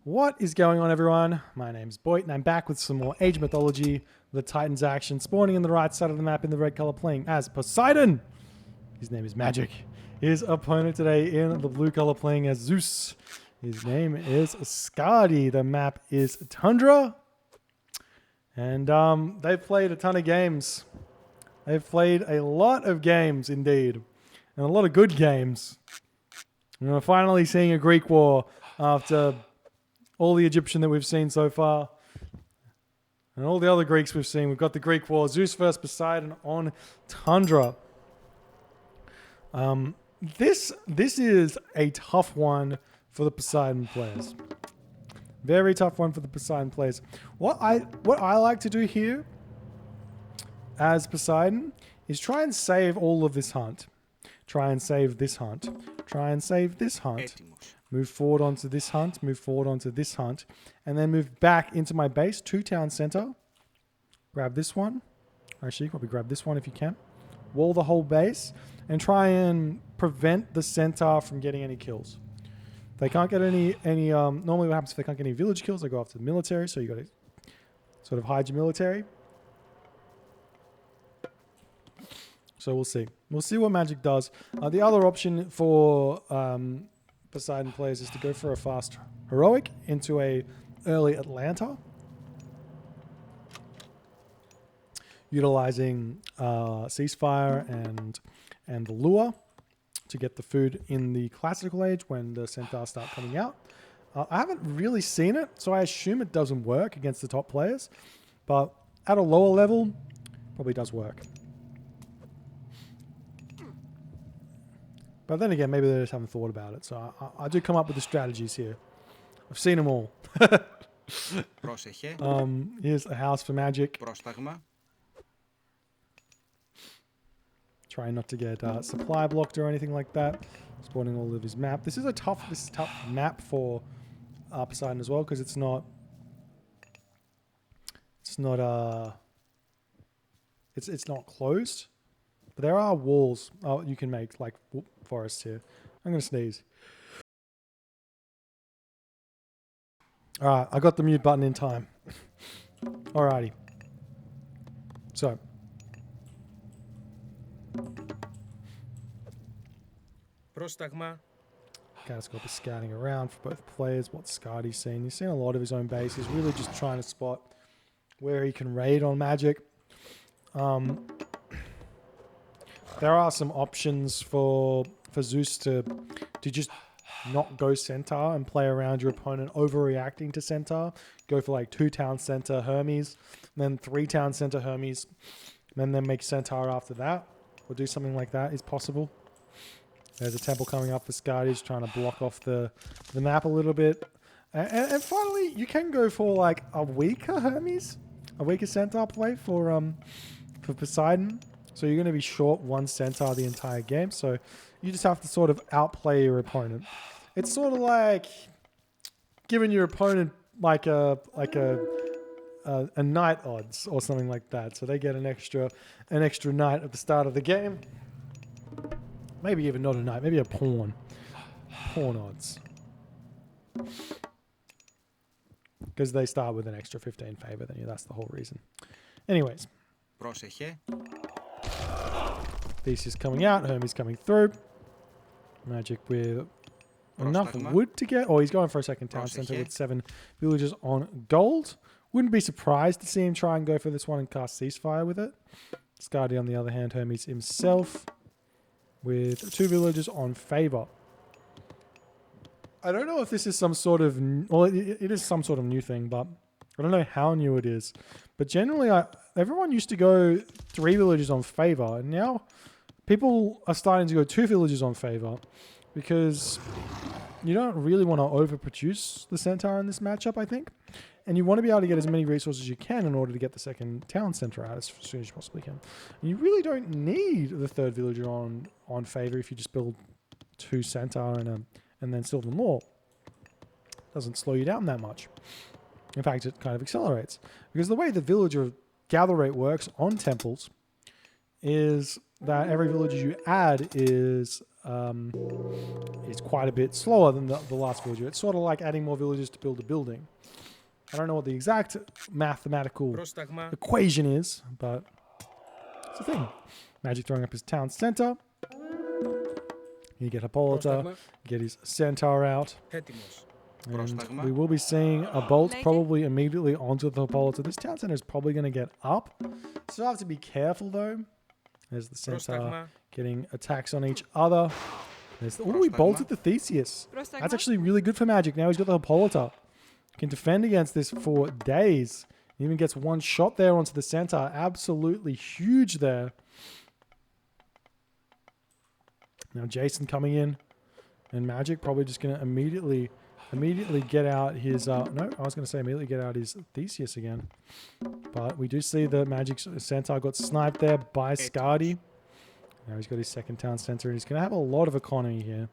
What is going on, everyone? My name's Boyt, and I'm back with some more Age Mythology. The Titans action, spawning in the right side of the map in the red color, playing as Poseidon. His name is Magic. His opponent today in the blue color, playing as Zeus. His name is Skady. The map is Tundra. And they've played a ton of games. They've played a lot of games, indeed. And a lot of good games. And we're finally seeing a Greek war after all the Egyptian that we've seen so far. And all the other Greeks we've seen. We've got the Greek war. Zeus versus Poseidon on Tundra. This is a tough one for the Poseidon players. Very tough one for the Poseidon players. What I like to do here as Poseidon is try and save all of this hunt. Try and save this hunt. Try and save this hunt. Move forward onto this hunt. Move forward onto this hunt. And then move back into my base. 2 town center. Grab this one. Actually, probably grab this one if you can. Wall the whole base. And try and prevent the Centaur from getting any kills. If they can't get any normally what happens if they can't get any village kills, they go after the military. So you got to sort of hide your military. So we'll see. We'll see what Magic does. The other option for Poseidon players is to go for a fast heroic into a early Atlanta, utilizing ceasefire and the lure to get the food in the classical age when the Centaurs start coming out. I haven't really seen it, so I assume it doesn't work against the top players, but at a lower level, probably does work. But then again, maybe they just haven't thought about it. So I do come up with the strategies here. I've seen them all. Here's a house for Magic. Trying not to get supply blocked or anything like that. Spawning all of his map. This is a tough map for Poseidon as well, because it's not closed. But there are walls you can make, like forests here. I'm going to sneeze. Alright, I got the mute button in time. Alrighty. So. Catastrophe is scouting around for both players. What's Skady's seen? He's seen a lot of his own base. He's really just trying to spot where he can raid on Magic. There are some options for Zeus to just not go Centaur and play around your opponent overreacting to Centaur. Go for like 2 town center Hermes, then 3 town center Hermes, and then make Centaur after that. Or do something like that is possible. There's a temple coming up for Skady. He's trying to block off the map a little bit. And finally, you can go for like a weaker Hermes, a weaker Centaur play for Poseidon. So you're going to be short 1 Centaur the entire game. So you just have to sort of outplay your opponent. It's sort of like giving your opponent like a knight odds or something like that. So they get an extra knight at the start of the game. Maybe even not a knight, maybe a pawn. Pawn odds. Because they start with an extra 15 favor than you. That's the whole reason. Anyways. Theseus coming out, Hermes coming through. Magic with enough wood to get. Oh, he's going for a second town center with 7 villagers on gold. Wouldn't be surprised to see him try and go for this one and cast ceasefire with it. Skady, on the other hand, Hermes himself with 2 villagers on favor. I don't know if this is some sort of... Well, it is some sort of new thing, but I don't know how new it is. But generally, everyone used to go 3 villagers on favor, and now people are starting to go 2 villagers on favor because you don't really want to overproduce the Centaur in this matchup, I think. And you want to be able to get as many resources as you can in order to get the second town center out as soon as you possibly can. And you really don't need the 3rd villager on favor if you just build 2 Centaur and then Silver Law. Doesn't slow you down that much. In fact, it kind of accelerates. Because the way the villager gather rate works on temples is that every villager you add is is quite a bit slower than the last villager. It's sort of like adding more villagers to build a building. I don't know what the exact mathematical equation is, but it's a thing. Magic throwing up his town center. You get Hippolyta, get his Centaur out. And we will be seeing a bolt probably immediately onto the Hippolyta. This town center is probably going to get up. So I have to be careful though. There's the Centaur getting attacks on each other. Oh, he bolted the Theseus. That's actually really good for Magic. Now he's got the Hippolyta. Can defend against this for days. He even gets one shot there onto the Centaur. Absolutely huge there. Now Jason coming in. And Magic probably just going to immediately get out his... no, I was going to say immediately get out his Theseus again. But we do see the Magic Centaur got sniped there by Skady. Now he's got his second town center. And he's going to have a lot of economy here.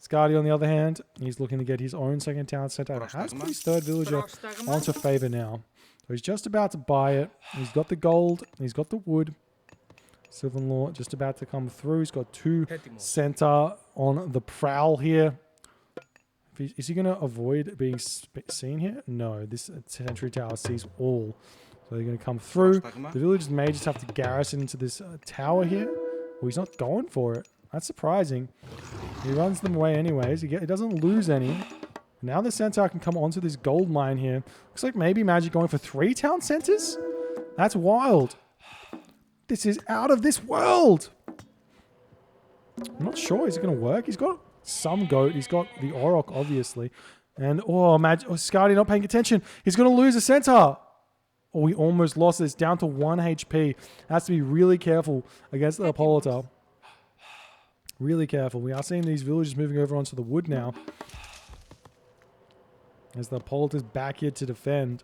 Skady, on the other hand, he's looking to get his own second town center. And has put his third villager onto favor now. So he's just about to buy it. He's got the gold. He's got the wood. Sylvan Law just about to come through. He's got two Centaur on the prowl here. Is he going to avoid being seen here? No, this Sentry Tower sees all. So they're going to come through. The villagers may just have to garrison into this tower here. Well, he's not going for it. That's surprising. He runs them away anyways. He doesn't lose any. Now the Centaur can come onto this gold mine here. Looks like maybe Magic going for 3 town centers? That's wild. This is out of this world. I'm not sure. Is it going to work? He's got some goat. He's got the Auroch, obviously. And, Skady not paying attention. He's going to lose a Centaur. Oh, we almost lost this. Down to 1 HP. Has to be really careful against the Hippolyta. Really careful. We are seeing these villagers moving over onto the wood now. As the Hippolyta's back here to defend.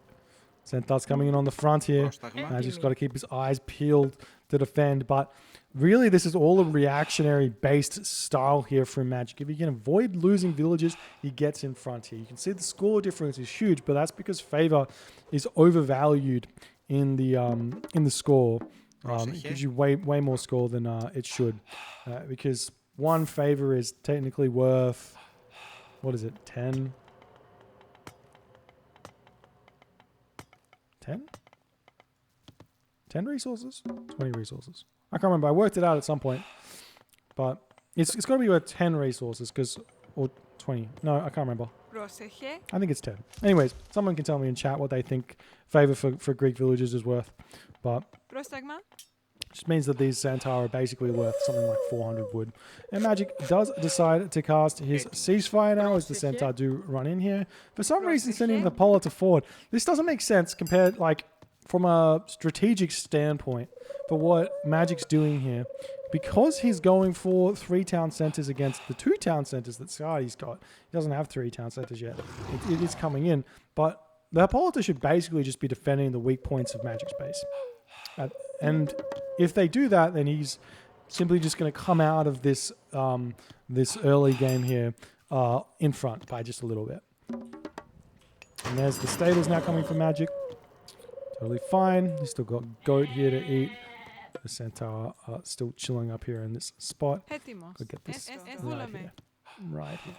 Centaur's coming in on the front here. Magic's got to keep his eyes peeled to defend. But really, this is all a reactionary-based style here from Magic. If you can avoid losing villagers, he gets in front here. You can see the score difference is huge, but that's because favor is overvalued in the score. It gives you way more score than it should. Because one favor is technically worth, what is it, 10? 10 resources? 20 resources. I can't remember. I worked it out at some point. But it's got to be worth 10 resources or 20. No, I can't remember. I think it's 10. Anyways, someone can tell me in chat what they think favor for Greek villages is worth. But just means that these Centaur are basically worth something like 400 wood. And Magic does decide to cast his ceasefire now as the Centaur do run in here. For some reason, sending the Hippolyta forward. This doesn't make sense compared, from a strategic standpoint for what Magic's doing here. Because he's going for 3 town centers against the 2 town centers that Skady's got. He doesn't have 3 town centers yet. It is coming in. But the Hippolyta should basically just be defending the weak points of Magic's base. And if they do that, then he's simply just going to come out of this this early game here in front by just a little bit. And there's the stables now coming from Magic. Totally fine. He's still got goat here to eat. The Centaur still chilling up here in this spot. Go get this right here. Right here.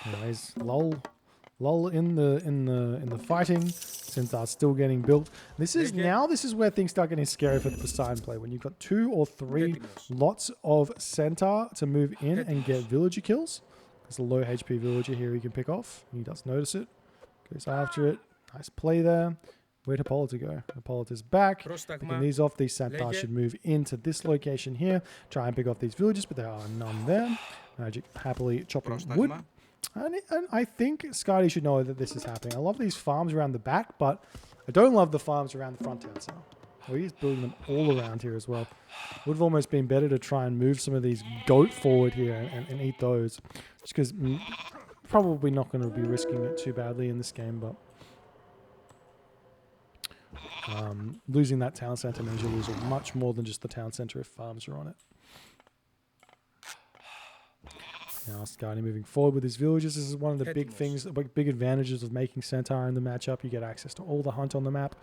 Anyways, lull in the fighting. Centaur's still getting built. This is where things start getting scary for the Poseidon play. When you've got 2 or 3 lots of Centaur to move in and get villager kills. There's a low HP villager here he can pick off. He does notice it. Goes after it. Nice play there. Where'd Hippolyta go? Hippolyta's back. Picking these off. These Centaur should move into this location here. Try and pick off these villagers, but there are none there. Magic happily chopping wood. And I think Skady should know that this is happening. I love these farms around the back, but I don't love the farms around the front town center. Well, he's building them all around here as well. Would have almost been better to try and move some of these goat forward here and eat those. Just because probably not going to be risking it too badly in this game, but losing that town center means you lose much more than just the town center if farms are on it. Now Skady moving forward with his villages. This is one of the big things, big advantages of making Centaur in the matchup. You get access to all the hunt on the map.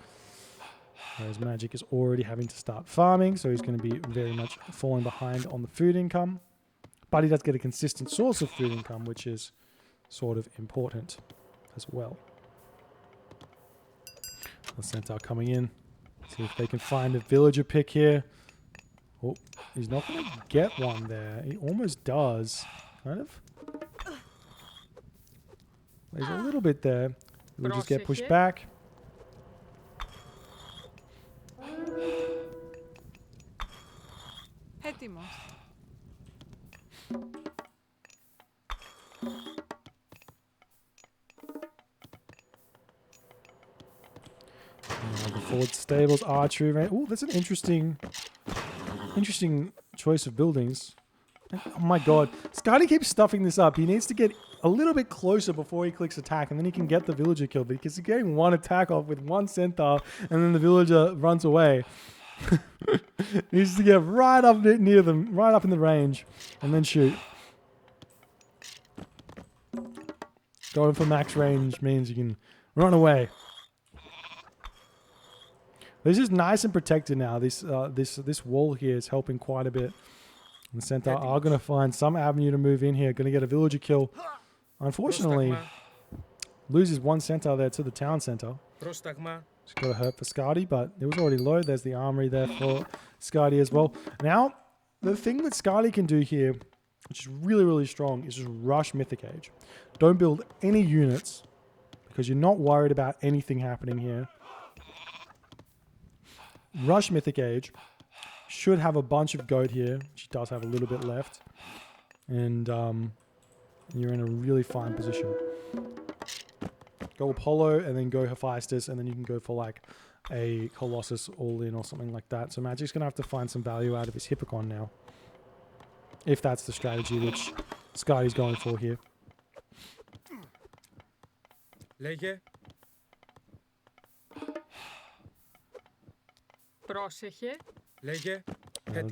Whereas Magic is already having to start farming, so he's going to be very much falling behind on the food income. But he does get a consistent source of food income, which is sort of important as well. The Centaur coming in. See if they can find a villager pick here. Oh, he's not going to get one there. He almost does. Kind of. There's a little bit there. We'll just get pushed back. The forward stables, archery range. Oh, that's an interesting choice of buildings. Oh my god. Skady keeps stuffing this up. He needs to get a little bit closer before he clicks attack, and then he can get the villager kill, because he's getting one attack off with one Centaur, and then the villager runs away. He needs to get right up near them, right up in the range, and then shoot. Going for max range means you can run away. This is nice and protected now. This wall here is helping quite a bit. And the Centaur are going to find some avenue to move in here. Going to get a villager kill. Unfortunately, loses one Centaur there to the town center. It's got to hurt for Skady, but it was already low. There's the armory there for Skady as well. Now, the thing that Skady can do here, which is really, really strong, is just rush Mythic Age. Don't build any units, because you're not worried about anything happening here. Rush Mythic Age. Should have a bunch of goat here. She does have a little bit left. And you're in a really fine position. Go Apollo and then go Hephaestus, and then you can go for like a Colossus all-in or something like that. So Magic's going to have to find some value out of his Hippocon now. If that's the strategy which Skady's going for here.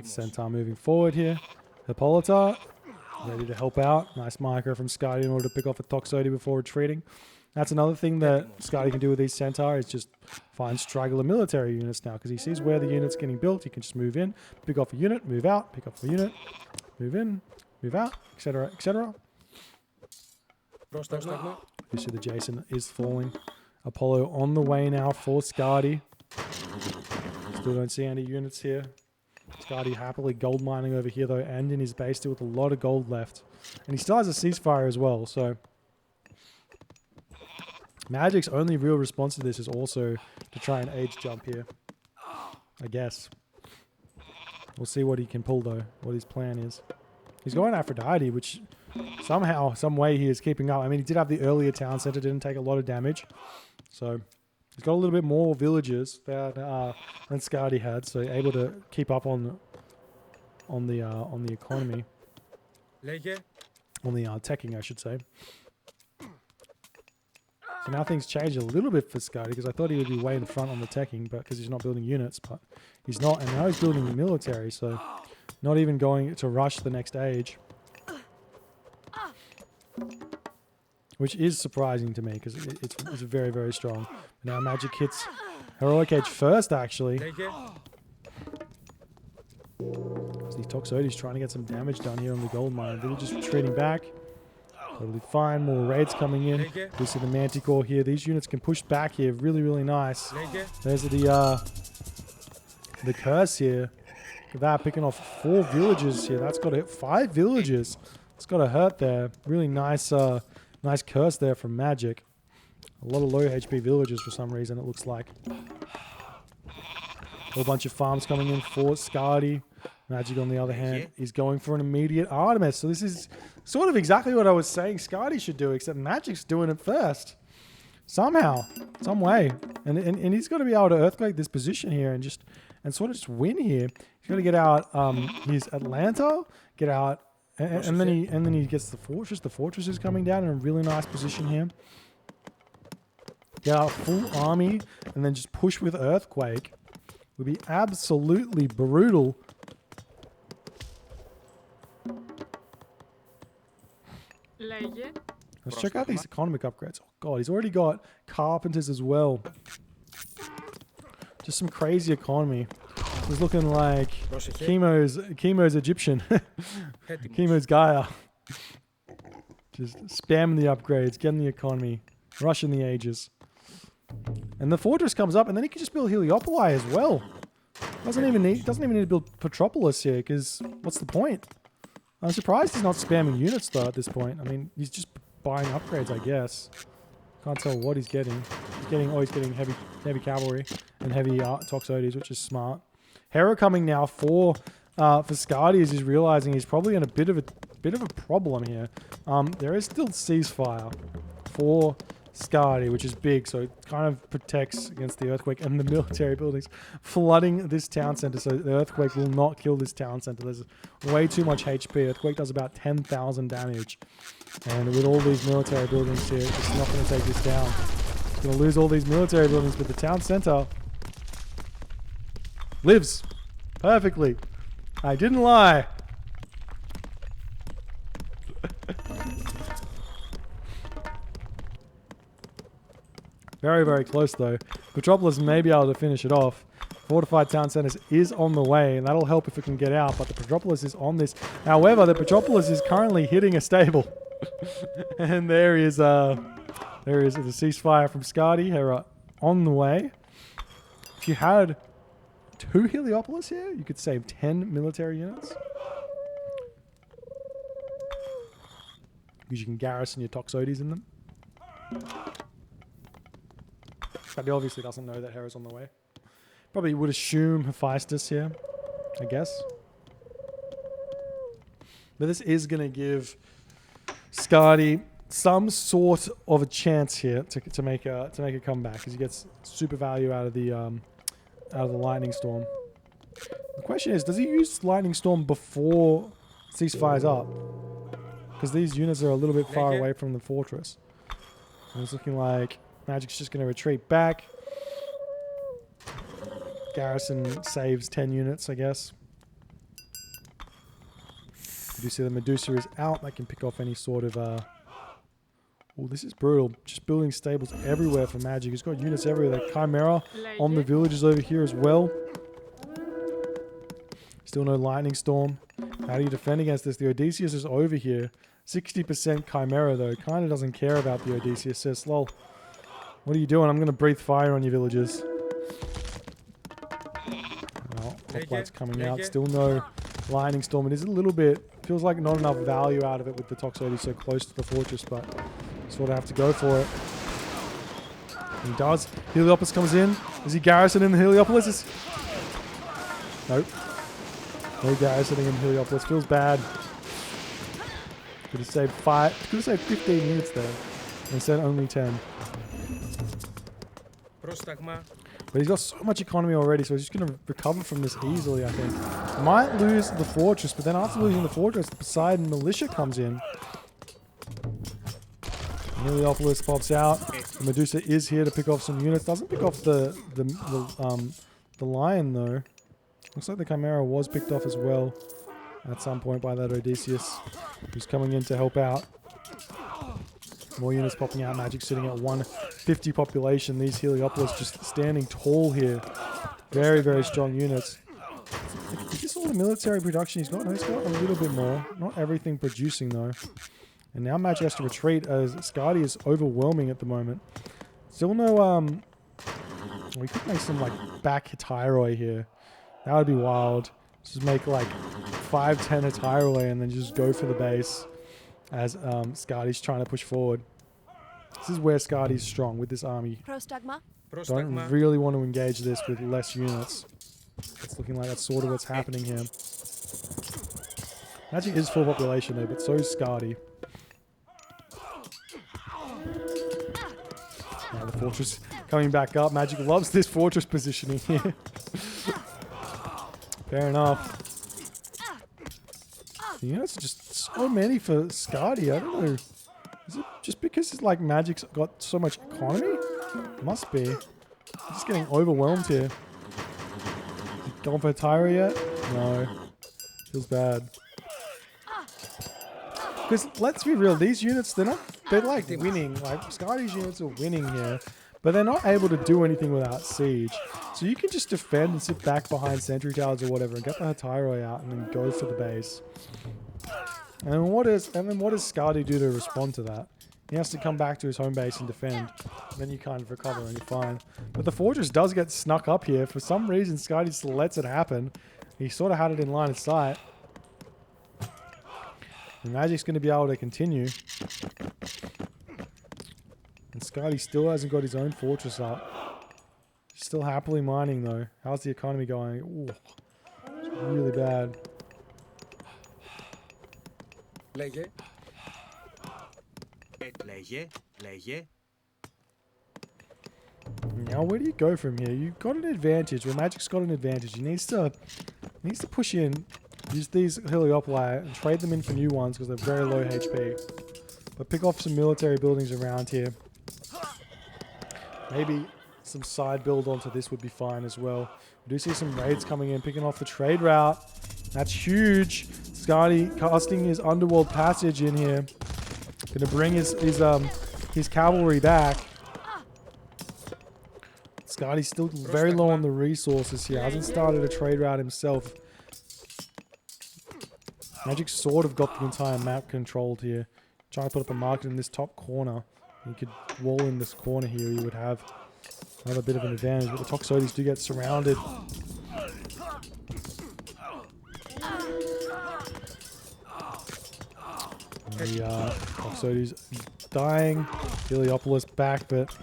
Centaur moving forward here. Hippolyta ready to help out. Nice micro from Skady in order to pick off a Toxotes before retreating. That's another thing that Skady can do with these Centaur, is just find straggler military units now, because he sees where the unit's getting built. He can just move in, pick off a unit, move out, pick off a unit, move in, move out, etc., etc. You see the Jason is falling. Apollo on the way now for Skady. Still don't see any units here. Skady happily gold mining over here though, and in his base still with a lot of gold left. And he still has a ceasefire as well, so Magic's only real response to this is also to try and age jump here, I guess. We'll see what he can pull though, what his plan is. He's going Aphrodite, which somehow, some way he is keeping up. I mean, he did have the earlier town center, didn't take a lot of damage. So he's got a little bit more villages than Skady had, so able to keep up on the economy. On the teching, I should say. So now things change a little bit for Skady, because I thought he would be way in front on the teching, but because he's not building units, but he's not, and now he's building the military, so not even going to rush the next age. Which is surprising to me, because it's very, very strong. Now Magic hits Heroic Age first, actually. The Toxotes trying to get some damage done here on the gold mine. Really just retreating back. Totally fine. More raids coming in. We see the Manticore here. These units can push back here. Really, really nice. There's the curse here. Look at that, picking off 4 villages here. That's got to hit 5 villages. It's got to hurt there. Really nice, nice curse there from Magic. A lot of low HP villages for some reason, it looks like. A whole bunch of farms coming in for Skady. Magic, on the other hand, is going for an immediate Artemis. So this is sort of exactly what I was saying Skady should do, except Magic's doing it first. Somehow, some way. And he's got to be able to earthquake this position here and sort of just win here. He's got to get out his Atlanta, get out, and then he gets the fortress. The fortress is coming down in a really nice position here. Get out full army and then just push with earthquake. Would be absolutely brutal. Let's check out these economic upgrades. Oh god, he's already got carpenters as well. Just some crazy economy. It's looking like Chemo's Egyptian. Chemo's Gaia. Just spamming the upgrades, getting the economy, rushing the ages. And the fortress comes up, and then he can just build Heliopoli as well. Doesn't even need to build Petropolis here, because what's the point? I'm surprised he's not spamming units though at this point. I mean, he's just buying upgrades, I guess. Can't tell what he's getting. He's getting heavy cavalry and heavy Toxotes, which is smart. Hera coming now for Skady as he's realizing he's probably in a bit of a problem here. There is still ceasefire for Skady, which is big, so it kind of protects against the earthquake and the military buildings flooding this town center, so the earthquake will not kill this town center. There's way too much HP. Earthquake does about 10,000 damage, and with all these military buildings here, it's not going to take this down. It's going to lose all these military buildings, but the town center lives perfectly. I didn't lie. Very, very close though. Metropolis may be able to finish it off. Fortified town centers is on the way, and that'll help if it can get out, but the Petropolis is on this. However, the Petropolis is currently hitting a stable. And there is the ceasefire from Skady. Hera on the way. If you had 2 Heliopolis here, you could save 10 military units. Because you can garrison your Toxotes in them. But he obviously doesn't know that Hera's on the way. Probably would assume Hephaestus here, I guess. But this is going to give Skady some sort of a chance here to make a comeback, because he gets super value out of the lightning storm. The question is, does he use lightning storm before ceasefire's up? Because these units are a little bit far away from the fortress. And it's looking like Magic's just going to retreat back. Garrison saves 10 units, I guess. You do see the Medusa is out. That can pick off any sort of... Oh, this is brutal. Just building stables everywhere for Magic. He's got units everywhere. The Chimera on the villages over here as well. Still no lightning storm. How do you defend against this? The Odysseus is over here. 60% Chimera though. Kind of doesn't care about the Odysseus. Says, lol. What are you doing? I'm going to breathe fire on your villages. Well, Hoplites coming out. Still no lightning storm. It is a little bit... Feels like not enough value out of it with the Toxotes so close to the fortress, but sort of have to go for it. And he does. Heliopolis comes in. Is he garrisoning the Heliopolis? Nope. No garrisoning in Heliopolis. Feels bad. Could have saved 5. Could have saved 15 units there. Instead only 10. But he's got so much economy already, so he's just going to recover from this easily, I think. Might lose the fortress, but then after losing the fortress, the Poseidon militia comes in. Heliopolis pops out. The Medusa is here to pick off some units. Doesn't pick off the lion, though. Looks like the Chimera was picked off as well at some point by that Odysseus, who's coming in to help out. More units popping out. Magic sitting at 150 population. These Heliopolis just standing tall here. Very, very strong units. Is this all the military production he's got? No, he's got a little bit more. Not everything producing though. And now Magic has to retreat as Skady is overwhelming at the moment. Still no, we could make some like back Tyroi here. That would be wild. Just make like 5-10 Tyroi and then just go for the base. As Skady's trying to push forward. This is where Skady's strong with this army. Don't really want to engage this with less units. It's looking like that's sort of what's happening here. Magic is full population though, but so is Skady. Now the fortress coming back up. Magic loves this fortress positioning here. Fair enough. The units are just so many for Skady. I don't know. Is it just because it's like Magic's got so much economy? It must be. I'm just getting overwhelmed here. Going for a Tyra yet? No. Feels bad. Because let's be real, these units, they're like winning. Like Skady's units are winning here. but they're not able to do anything without siege. So you can just defend and sit back behind sentry towers or whatever and get the Hetairoi out and then go for the base. And then what does Skady do to respond to that? He has to come back to his home base and defend. Then you kind of recover and you're fine. But the fortress does get snuck up here. For some reason, Skady just lets it happen. He sort of had it in line of sight. And Magic's going to be able to continue. And Skady still hasn't got his own fortress up. Still happily mining though. How's the economy going? Ooh, it's really bad. Now where do you go from here? You've got an advantage. Well, Magic's got an advantage. He needs to push in, use these Heliopoli and trade them in for new ones because they're very low HP. But pick off some military buildings around here. Maybe some side build onto this would be fine as well. We do see some raids coming in, picking off the trade route. That's huge. Skady casting his underworld passage in here. Gonna bring his cavalry back. Skady's still very low on the resources here. Hasn't started a trade route himself. Magic sort of got the entire map controlled here. Trying to put up a market in this top corner. You could wall in this corner here. You would have another bit of an advantage. But the Toxotes do get surrounded. The Toxotes dying. Heliopolis back, but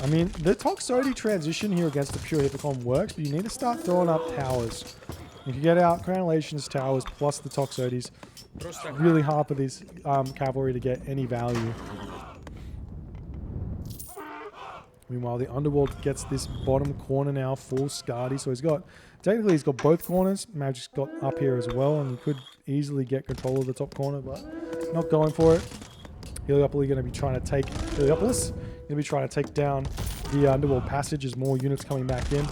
I mean, the Toxote transition here against the pure Hippocon works, but you need to start throwing up towers. If you get out Crenellations towers plus the Toxotes, it's really hard for these cavalry to get any value. Meanwhile, the Underworld gets this bottom corner now for Skady, so technically he's got both corners. Magic's got up here as well, and he could easily get control of the top corner, but not going for it. Heliopolis going to be trying to take Heliopolis. Going to be trying to take down the Underworld Passage as more units coming back in.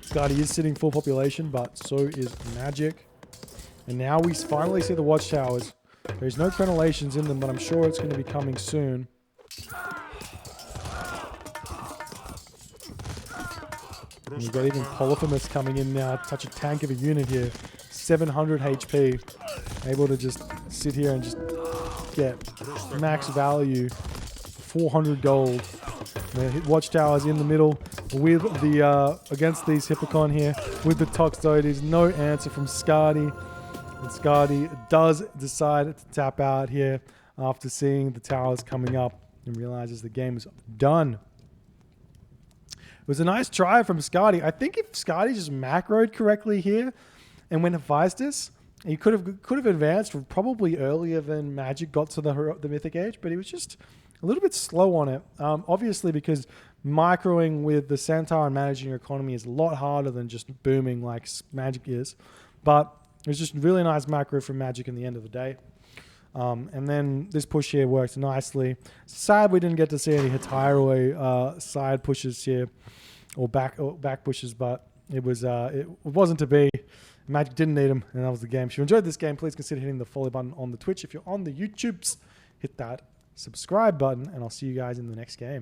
Skady is sitting full population, but so is Magic. And now we finally see the watchtowers. There's no crenellations in them, but I'm sure it's going to be coming soon. And you've got even Polyphemus coming in now, touch a tank of a unit here. 700 HP. Able to just sit here and just get max value. 400 gold. The watchtowers in the middle with the against these Hippocon here with the Toxotes. No answer from Skady. And Skady does decide to tap out here after seeing the towers coming up and realizes the game is done. It was a nice try from Skady. I think if Skady just macroed correctly here and went Hephaestus, he could have advanced probably earlier than Magic got to the Mythic Age, but he was just a little bit slow on it. Obviously, because microing with the Centaur and managing your economy is a lot harder than just booming like Magic is. But it was just really nice macro from Magic in the end of the day. And then this push here worked nicely. Sad we didn't get to see any Hetairoi side pushes here or back pushes, but it wasn't to be. Magic didn't need them, and that was the game. If you enjoyed this game, please consider hitting the follow button on the Twitch. If you're on the YouTubes, hit that subscribe button, and I'll see you guys in the next game.